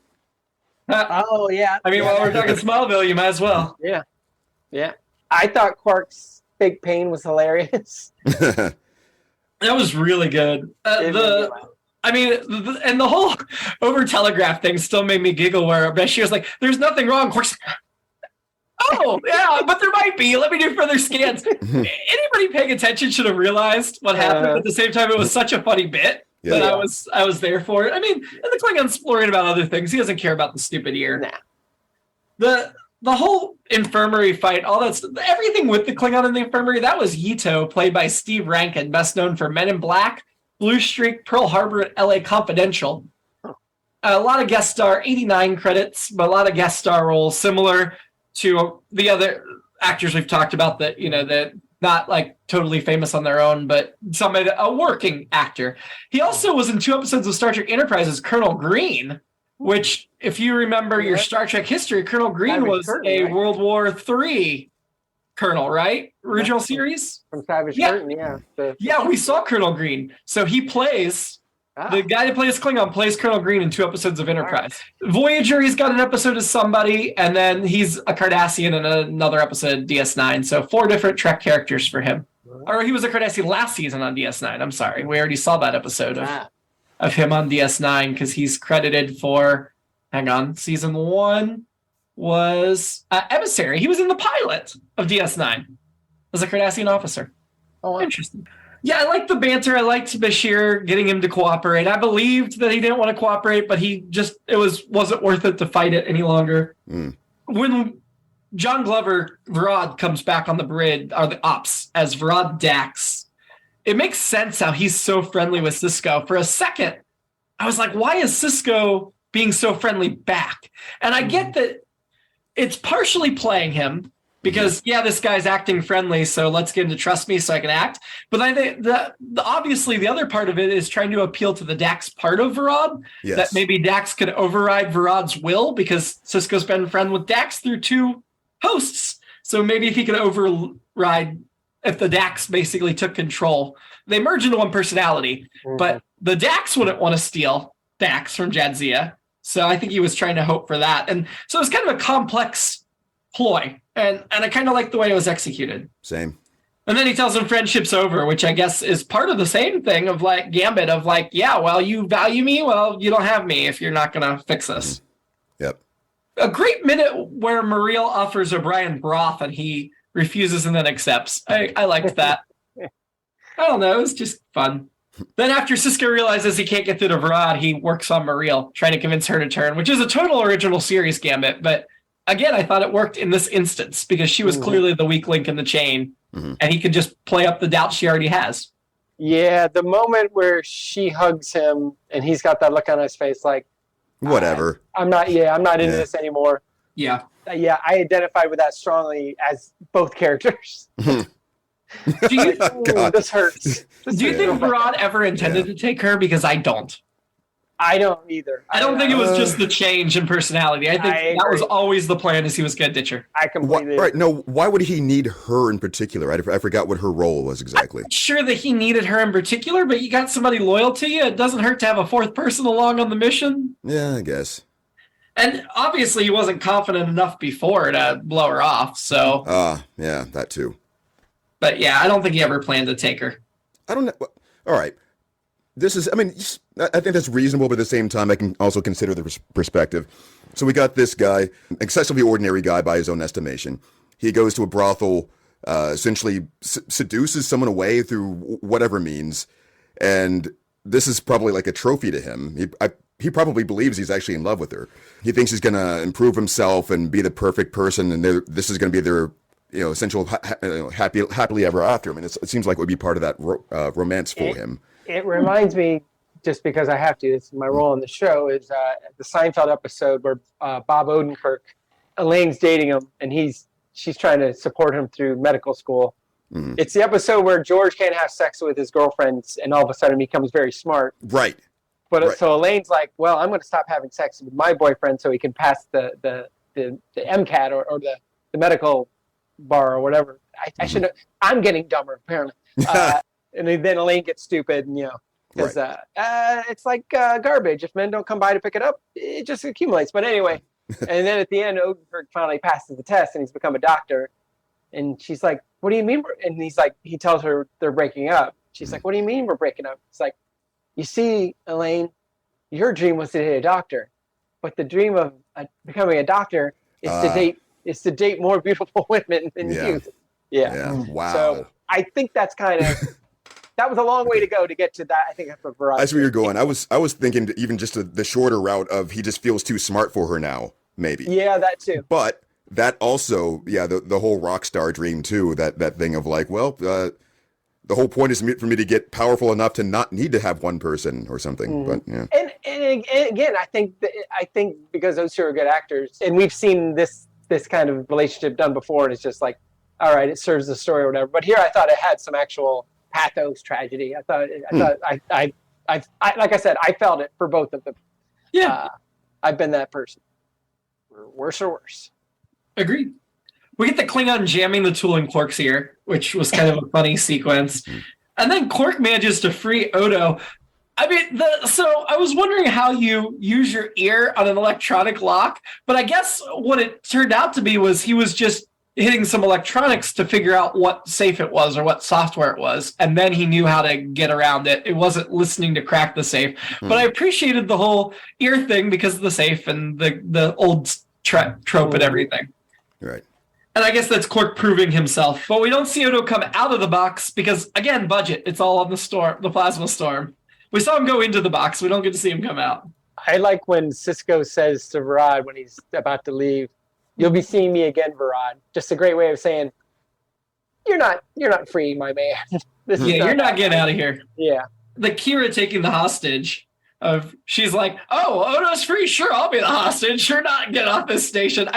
oh, yeah. I mean, while we're talking Smallville, you might as well. Yeah. Yeah. I thought Quark's big pain was hilarious. That was really good. And the whole over-telegraph thing still made me giggle where Bashir's like, there's nothing wrong. Quark's like, oh, yeah, but there might be. Let me do further scans. Anybody paying attention should have realized what happened. At the same time, it was such a funny bit that I was there for it. I mean, and the Klingon's worried about other things. He doesn't care about the stupid ear. Nah. The whole infirmary fight, all that stuff, everything with the Klingon in the infirmary, that was Yito, played by Steve Rankin, best known for Men in Black, Blue Streak, Pearl Harbor, and LA Confidential. A lot of guest star, 89 credits, but a lot of guest star roles, similar to the other actors we've talked about that, that not like totally famous on their own, but a working actor. He also was in 2 episodes of Star Trek Enterprise as Colonel Green, which, if you remember your Star Trek history, Colonel Green was a World War III colonel, right? Original series? From Savage Curtain, yeah. Yeah, we saw Colonel Green. So he plays, the guy that plays Klingon plays Colonel Green in 2 episodes of Enterprise. Right. Voyager, he's got an episode as somebody, and then he's a Cardassian in another episode of DS9. So 4 different Trek characters for him. Or he was a Cardassian last season on DS9. I'm sorry. We already saw that episode of him on DS9 because he's credited for, season 1 was Emissary. He was in the pilot of DS9 as a Cardassian officer. Oh, wow. Interesting. Yeah, I liked the banter. I liked Bashir getting him to cooperate. I believed that he didn't want to cooperate, but wasn't worth it to fight it any longer. When John Glover, Varad, comes back on the bridge, or the ops, as Varad Dax, it makes sense how he's so friendly with Sisko. For a second, I was like, why is Sisko being so friendly back? And I get that it's partially playing him because, this guy's acting friendly, so let's get him to trust me so I can act. But I think obviously the other part of it is trying to appeal to the Dax part of Varad, that maybe Dax could override Varad's will because Sisko's been friend with Dax through 2 hosts. So maybe if he could override, if the Dax basically took control, they merge into one personality. But the Dax wouldn't want to steal Dax from Jadzia. So I think he was trying to hope for that. And so it was kind of a complex ploy. And I kind of like the way it was executed. Same. And then he tells him friendship's over, which I guess is part of the same thing of like Gambit of like, you value me. Well, you don't have me if you're not going to fix this. Yep. A great minute where Muriel offers O'Brien broth and he refuses and then accepts. I liked that. I don't know. It was just fun. Then after Sisko realizes he can't get through to Varad, he works on Muriel, trying to convince her to turn, which is a total original series Gambit. But again, I thought it worked in this instance because she was clearly the weak link in the chain, and he could just play up the doubt she already has. Yeah, the moment where she hugs him and he's got that look on his face like, whatever. I'm not into this anymore. Yeah. Yeah, I identified with that strongly as both characters. This hurts. Do you think Varad ever intended to take her? Because I don't. I don't either. I don't think it was just the change in personality. I think that was always the plan, is he was going to ditch her. I completely Right. No, why would he need her in particular? I forgot what her role was exactly. I'm not sure that he needed her in particular, but you got somebody loyal to you. It doesn't hurt to have a 4th person along on the mission. Yeah, I guess. And obviously he wasn't confident enough before to blow her off, so... yeah, that too. But yeah, I don't think he ever planned to take her. I don't know. All right. I think that's reasonable, but at the same time, I can also consider the perspective. So we got this guy, excessively ordinary guy by his own estimation. He goes to a brothel, essentially seduces someone away through whatever means, and this is probably like a trophy to him. He probably believes he's actually in love with her. He thinks he's going to improve himself and be the perfect person, and this is going to be their essential happily ever after. I mean, it seems like it would be part of that romance for him. It reminds me, just because I have to, it's my role on the show, is the Seinfeld episode where Bob Odenkirk, Elaine's dating him, and she's trying to support him through medical school. Mm-hmm. It's the episode where George can't have sex with his girlfriends, and all of a sudden he becomes very smart. Right. But right. So Elaine's like, well, I'm going to stop having sex with my boyfriend so he can pass the MCAT or the medical bar or whatever. I should know. I'm getting dumber, apparently. And then Elaine gets stupid, and because it's like garbage. If men don't come by to pick it up, it just accumulates. But anyway, and then at the end, Odenkirk finally passes the test, and he's become a doctor. And she's like, what do you mean? And he's like, he tells her they're breaking up. She's like, what do you mean we're breaking up? It's like, you see, Elaine, your dream was to date a doctor, but the dream of becoming a doctor is to date more beautiful women than you. Yeah. Wow. So I think that's kind of that was a long way to go to get to that. I think that's what Veronica. That's where you're going. I was thinking even just the shorter route of he just feels too smart for her now, maybe. Yeah, that too. But that also, the whole rock star dream too. That thing of like, well, the whole point is for me to get powerful enough to not need to have one person or something. But yeah. And again, I think because those two are good actors, and we've seen this kind of relationship done before, and it's just like, all right, it serves the story or whatever. But here, I thought it had some actual pathos, tragedy. I thought like I said, I felt it for both of them. Yeah, I've been that person. Worse or worse. Agreed. We get the Klingon jamming the tool in Quark's ear, which was kind of a funny sequence. And then Quark manages to free Odo. I mean, so I was wondering how you use your ear on an electronic lock, but I guess what it turned out to be was he was just hitting some electronics to figure out what safe it was or what software it was, and then he knew how to get around it. It wasn't listening to crack the safe. But I appreciated the whole ear thing because of the safe and the old trope and everything. Right. And I guess that's Quark proving himself. But we don't see Odo come out of the box because, again, budget. It's all on the plasma storm. We saw him go into the box. We don't get to see him come out. I like when Sisko says to Varad when he's about to leave, "You'll be seeing me again, Varad." Just a great way of saying, you're not free, my man. You're not getting out of here. Yeah. The Kira taking the hostage. She's like, oh, Odo's free. Sure, I'll be the hostage. Sure, not get off this station.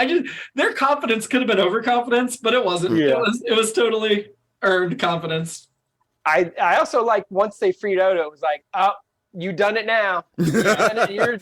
Their confidence could have been overconfidence, but it wasn't. Yeah. It was totally earned confidence. I also like once they freed Odo, it was like, oh, you done it now. You're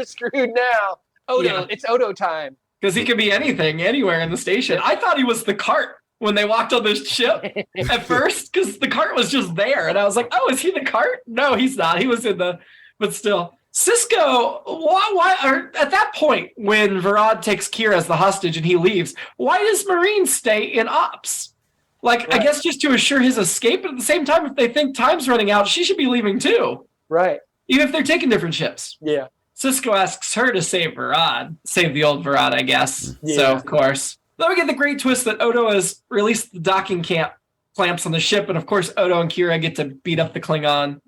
screwed now. Odo, It's Odo time. Because he could be anything, anywhere in the station. I thought he was the cart when they walked on this ship at first, because the cart was just there, and I was like, oh, is he the cart? No, he's not. He was in the. But still, Sisko, why or at that point when Varad takes Kira as the hostage and he leaves, why does Marine stay in ops? Like, right. I guess just to assure his escape, but at the same time, if they think time's running out, she should be leaving too. Right. Even if they're taking different ships. Yeah. Sisko asks her to save the old Varad, I guess. Yeah. So, of course. Then we get the great twist that Odo has released the docking clamps on the ship, and of course, Odo and Kira get to beat up the Klingon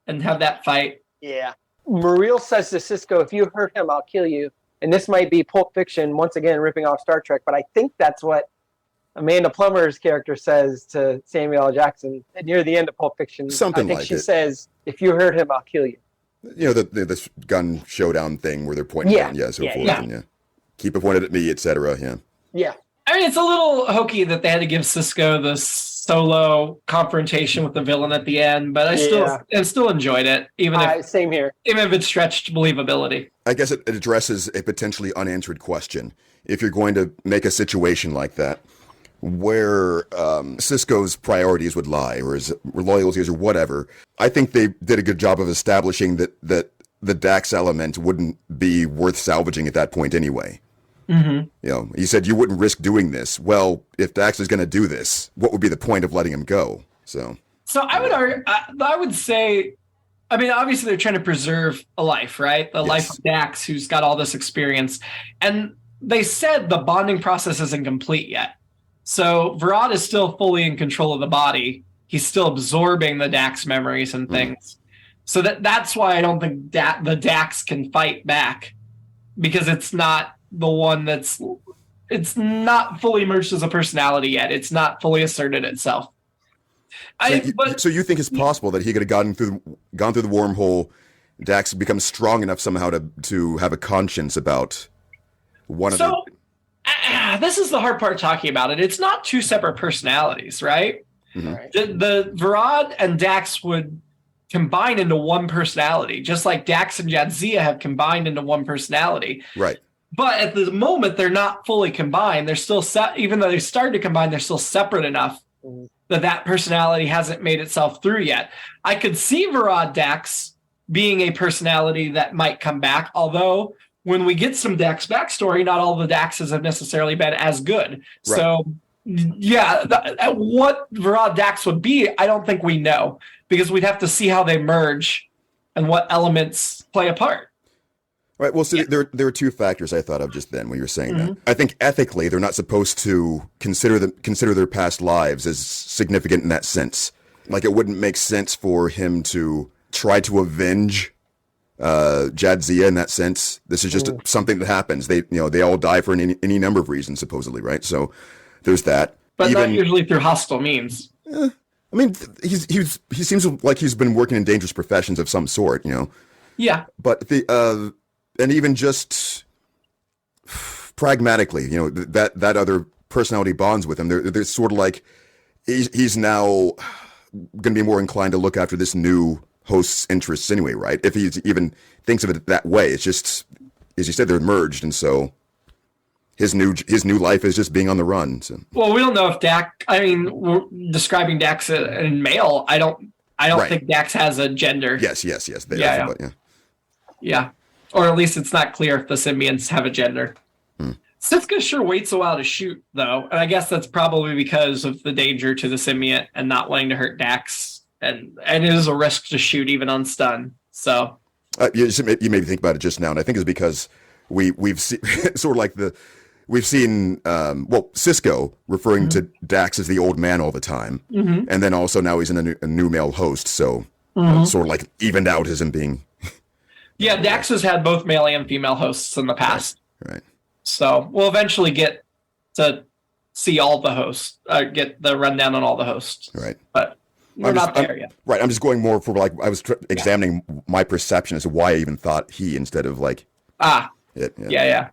and have that fight. Yeah. Muriel says to Sisko, if you hurt him, I'll kill you. And this might be Pulp Fiction, once again, ripping off Star Trek, but I think that's what Amanda Plummer's character says to Samuel L. Jackson near the end of Pulp Fiction. Something like I think she says, if you hurt him, I'll kill you. This gun showdown thing where they're pointing at and keep it pointed at me, etc. Yeah. I mean, it's a little hokey that they had to give Sisko the solo confrontation with the villain at the end, but I still enjoyed it, even if same here. Even if it stretched believability. I guess it addresses a potentially unanswered question. If you're going to make a situation like that, where Sisko's priorities would lie, or his loyalties, or whatever, I think they did a good job of establishing that the Dax element wouldn't be worth salvaging at that point anyway. Mm-hmm. He said you wouldn't risk doing this. Well, if Dax is going to do this, what would be the point of letting him go? So I would say, I mean, obviously they're trying to preserve a life, right? The life of Dax, who's got all this experience. And they said the bonding process isn't complete yet. So Varad is still fully in control of the body. He's still absorbing the Dax memories and things. So that's why I don't think the Dax can fight back, because it's not the one it's not fully merged as a personality yet. It's not fully asserted itself. So you think it's possible that he could have gone through the wormhole, Dax becomes strong enough somehow to have a conscience about one of the... This is the hard part talking about it. It's not two separate personalities, right? Mm-hmm. Right. The Varad and Dax would combine into one personality, just like Dax and Jadzia have combined into one personality. Right. But at the moment, they're not fully combined. They're still even though they started to combine, they're still separate enough that personality hasn't made itself through yet. I could see Varad Dax being a personality that might come back, although when we get some Dax backstory, not all the Daxes have necessarily been as good. Right. So, yeah, what Varad Dax would be, I don't think we know, because we'd have to see how they merge and what elements play a part. Right. Well, so there are two factors I thought of just then when you were saying that. I think ethically, they're not supposed to consider their past lives as significant in that sense. Like, it wouldn't make sense for him to try to avenge Jadzia in that sense. This is just something that happens. They all die for any number of reasons, supposedly, right? So there's that. But not usually through hostile means. I mean, he seems like he's been working in dangerous professions of some sort, Yeah. But and even just pragmatically, that other personality bonds with him. They're sort of like he's now going to be more inclined to look after this new host's interests anyway, right? If he even thinks of it that way, it's just, as you said, they're merged, and so his new life is just being on the run. So. Well, we don't know if Dax. I mean, we're describing Dax in male. I don't think Dax has a gender. Yes. Yeah. Or at least it's not clear if the symbionts have a gender. Siska sure waits a while to shoot, though, and I guess that's probably because of the danger to the symbiont and not wanting to hurt Dax, and it is a risk to shoot even on stun. So you made me think about it just now, and I think it's because we've seen sort of like we've seen Cisco referring to Dax as the old man all the time, and then also now he's in a new male host, so sort of like evened out as him being. Yeah, Dax has had both male and female hosts in the past. Right. So we'll eventually get to see all the hosts, get the rundown on all the hosts. Right. But we're not there yet. Right. I'm just going more for like I was examining my perception as to why I even thought he instead of like. Yeah.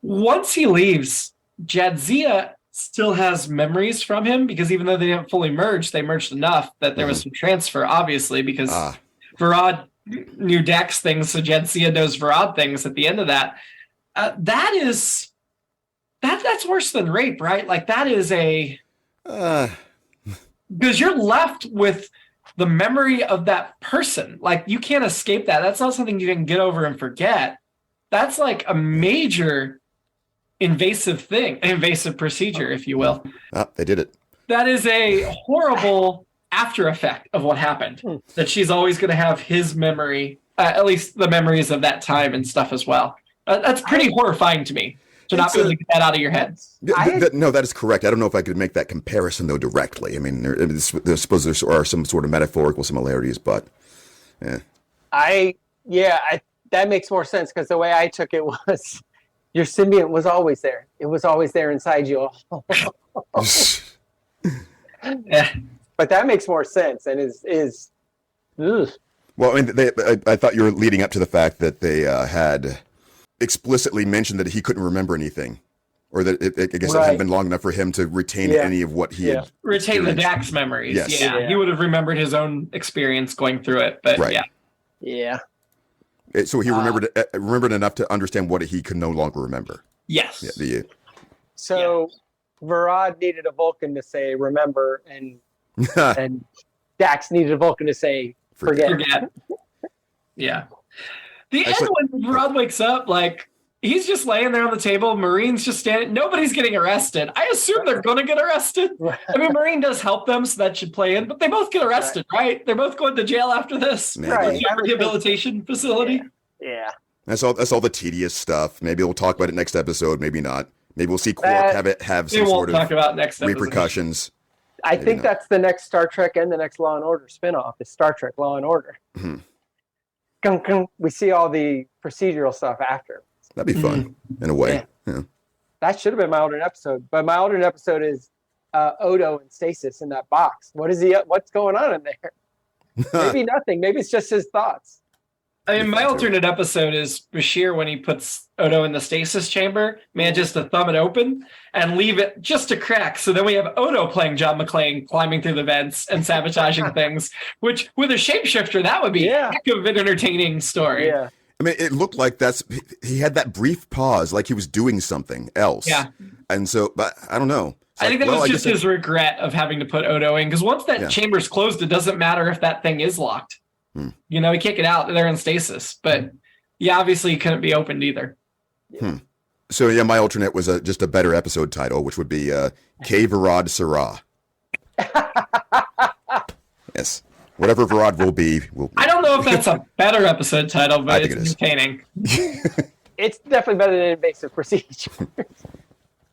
Once he leaves, Jadzia still has memories from him, because even though they didn't fully merge, they merged enough that there was some transfer, obviously, because Varad knew Dax things, so Jadzia knows Varad things at the end of that. That's worse than rape, right? Like, that is because you're left with the memory of that person. Like, you can't escape that. That's not something you can get over and forget. That's like a major invasive procedure, if you will. They did it. That is a horrible after effect of what happened, that she's always going to have his memory, at least the memories of that time and stuff as well. That's pretty horrifying to me, to not be able to get that out of your head. No, that is correct. I don't know if I could make that comparison, though, directly. I mean, I suppose there are some sort of metaphorical similarities, but that makes more sense, because the way I took it was your symbiont was always there. It was always there inside you. But that makes more sense, and is. Ugh. Well, I mean, I thought you were leading up to the fact that they had explicitly mentioned that he couldn't remember anything, or that it hadn't been long enough for him to retain any of what he had retain the Dax memories. Yes. Yeah, he would have remembered his own experience going through it, but yeah. So he remembered enough to understand what he could no longer remember. Yes. So Varad needed a Vulcan to say remember, and Dax needed a Vulcan to say forget. Yeah. The end when Varad wakes up, like, he's just laying there on the table. Marine's just standing. Nobody's getting arrested. I assume they're going to get arrested. I mean, Marine does help them, so that should play in. But they both get arrested, right? They're both going to jail after this. Right. Rehabilitation facility. Yeah. That's all the tedious stuff. Maybe we'll talk about it next episode. Maybe not. Maybe we'll see Quark have some sort of repercussions. I think that's the next Star Trek and the next Law and Order spinoff is Star Trek Law and Order. Mm-hmm. We see all the procedural stuff after. That'd be fun in a way. Yeah. That should have been my alternate episode. But my alternate episode is Odo and Stasis in that box. What's going on in there? Maybe nothing. Maybe it's just his thoughts. I mean, my alternate episode is Bashir when he puts Odo in the stasis chamber, manages to thumb it open and leave it just a crack. So then we have Odo playing John McClane, climbing through the vents and sabotaging things, which with a shapeshifter, that would be a heck of an entertaining story. Yeah. I mean, it looked like he had that brief pause, like he was doing something else. Yeah. And so, but I don't know. I think that was just his regret of having to put Odo in, because once that chamber's closed, it doesn't matter if that thing is locked. You know, he can't get out. They're in stasis. But obviously he couldn't be opened either. So my alternate was just a better episode title, which would be K Virad Sarah. Yes. Whatever Virad will be. I don't know if that's a better episode title, but it's entertaining. It's definitely better than Invasive Procedures.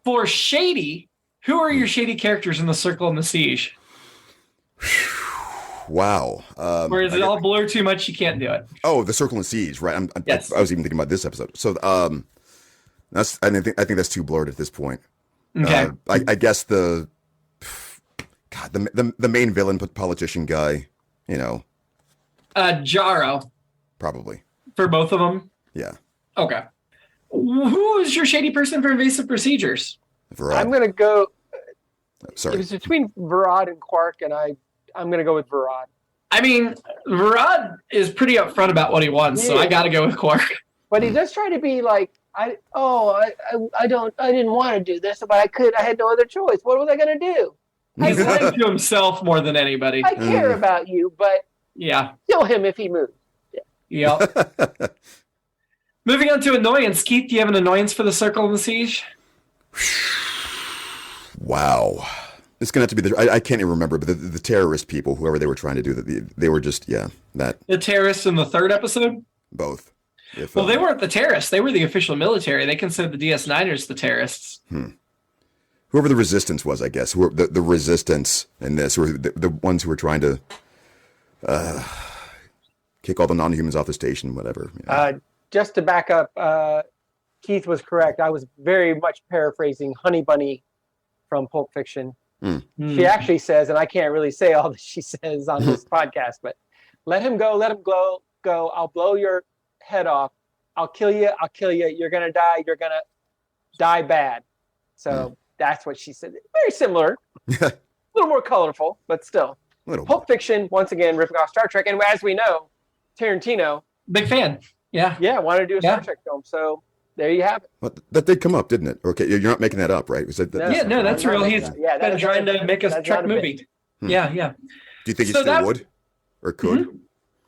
For Shady, who are your shady characters in The Circle and the Siege? Wow. Or is it all blur too much? You can't do it. Oh, The Circle and Siege, right? Yes. I was even thinking about this episode. So I think that's too blurred at this point. Okay. I guess the main villain politician guy, you know. Jaro. Probably. For both of them? Yeah. Okay. Who is your shady person for Invasive Procedures? Virad. I'm going to go. Sorry. It was between Virad and Quark, and I'm going to go with Virad. I mean, Virad is pretty upfront about what he wants, so I got to go with Quark. But he does try to be like, I didn't want to do this, but I had no other choice. What was I going to do? He's lying to himself more than anybody. I care about you, but kill him if he moves. Yeah. Moving on to annoyance. Keith, do you have an annoyance for The Circle and the Siege? Wow. It's going to have to be I can't even remember, but the terrorist people, whoever they were trying to do, they were just, that. The terrorists in the third episode? Both. Well, they weren't the terrorists. They were the official military. They considered the DS9ers the terrorists. Whoever the resistance was, I guess. The resistance in this, or the ones who were trying to kick all the non-humans off the station, whatever. Just to back up, Keith was correct. I was very much paraphrasing Honey Bunny from Pulp Fiction. She actually says, and I can't really say all that she says on this podcast, but let him go, go. I'll blow your head off. I'll kill you. You're going to die. You're going to die bad. So that's what she said. Very similar. A little more colorful, but still. Pulp Fiction, once again, ripping off Star Trek. And as we know, Tarantino. Big fan. Yeah. Yeah, wanted to do a Star Trek film. So there you have it. Well, that did come up, didn't it? Okay, you're not making that up, right? No, that's real. He's been trying to make a Trek movie. Yeah. Do you think he still would? Or could?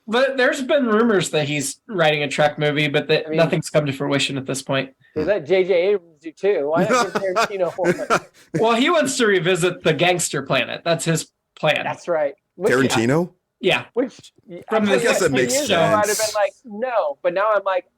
But there's been rumors that he's writing a Trek movie, but nothing's come to fruition at this point. Let J.J. Abrams do too. Why not get Tarantino for it? Well, he wants to revisit the gangster planet. That's his plan. That's right. Tarantino? Yeah. Which from I guess that makes sense. I might have been like, no, but now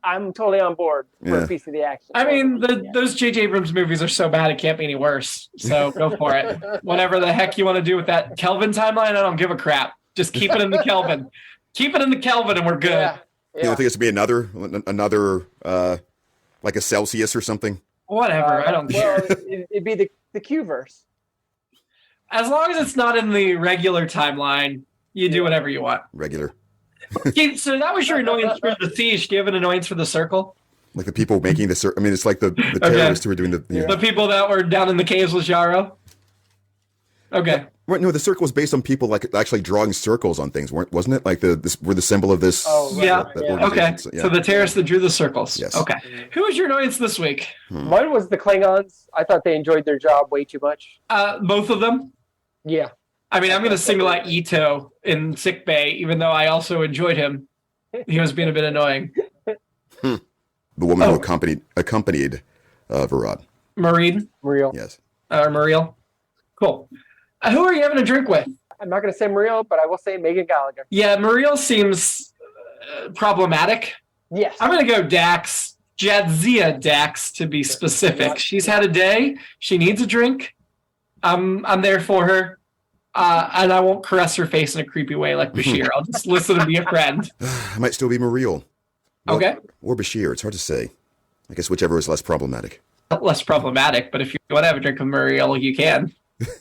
I'm totally on board for a piece of the action. I mean, those J.J. Abrams movies are so bad it can't be any worse. So go for it. Whatever the heck you want to do with that Kelvin timeline, I don't give a crap. Just keep it in the Kelvin. Keep it in the Kelvin, and we're good. Yeah. You don't think it's to be another like a Celsius or something? Whatever. I don't care. It'd be the Q-verse. As long as it's not in the regular timeline, you do whatever you want. Regular. So that was your annoyance for the Siege. Do you have an annoyance for the Circle? Like the people making the circle. I mean, it's like the terrorists who were doing the people that were down in the caves with Jaro. Okay. Right, no, the circle was based on people like actually drawing circles on things, wasn't it? Like were the symbol of this. Oh, right. Okay. So the terrorists that drew the circles. Yes. Okay. Who was your annoyance this week? Mine was the Klingons. I thought they enjoyed their job way too much. Both of them? Yeah. I mean, I'm going to single out Ito in sickbay, even though I also enjoyed him. He was being a bit annoying. The woman who accompanied Virad. Muriel. Yes. Muriel. Cool. Who are you having a drink with? I'm not going to say Muriel, but I will say Megan Gallagher. Yeah, Muriel seems problematic. Yes. I'm going to go Dax. Jadzia Dax, to be specific. She's had a day. She needs a drink. I'm there for her. And I won't caress her face in a creepy way like Bashir. I'll just listen and be a friend. I might still be Mariel. Well, okay. Or Bashir. It's hard to say. I guess whichever is less problematic. Less problematic, but if you want to have a drink with Mariel, you can. Okay.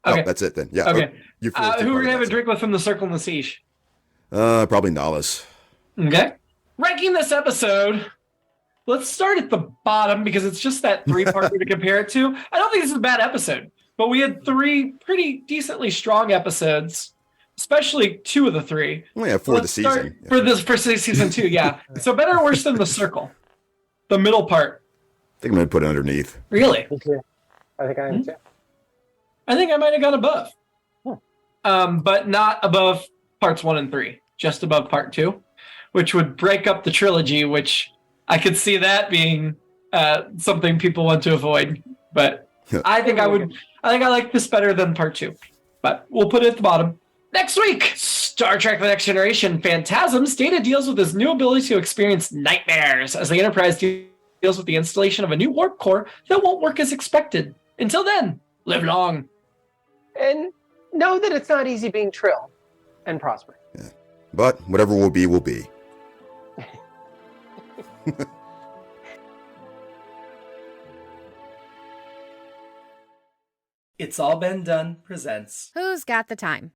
Oh, that's it then. Yeah. Okay. Who are you going to have a drink with from the Circle and the Siege? Probably Nahlas. Okay. Ranking this episode, let's start at the bottom because it's just that three-parter to compare it to. I don't think this is a bad episode, but we had 3 pretty decently strong episodes, especially 2 of the 3. We have 4 of the season. For season 2, yeah. So better or worse than the Circle? The middle part. I think I'm going to put it underneath. Really? I think I am too. I think I might have gone above. But not above parts 1 and 3. Just above part 2, which would break up the trilogy, which I could see that being something people want to avoid. But I think I like this better than part 2. But we'll put it at the bottom. Next week, Star Trek The Next Generation. Phantasm's Data deals with his new ability to experience nightmares as the Enterprise deals with the installation of a new warp core that won't work as expected. Until then, live long. And know that it's not easy being Trill and Prosper. Yeah. But whatever will be, will be. It's All Been Done presents Who's Got the Time?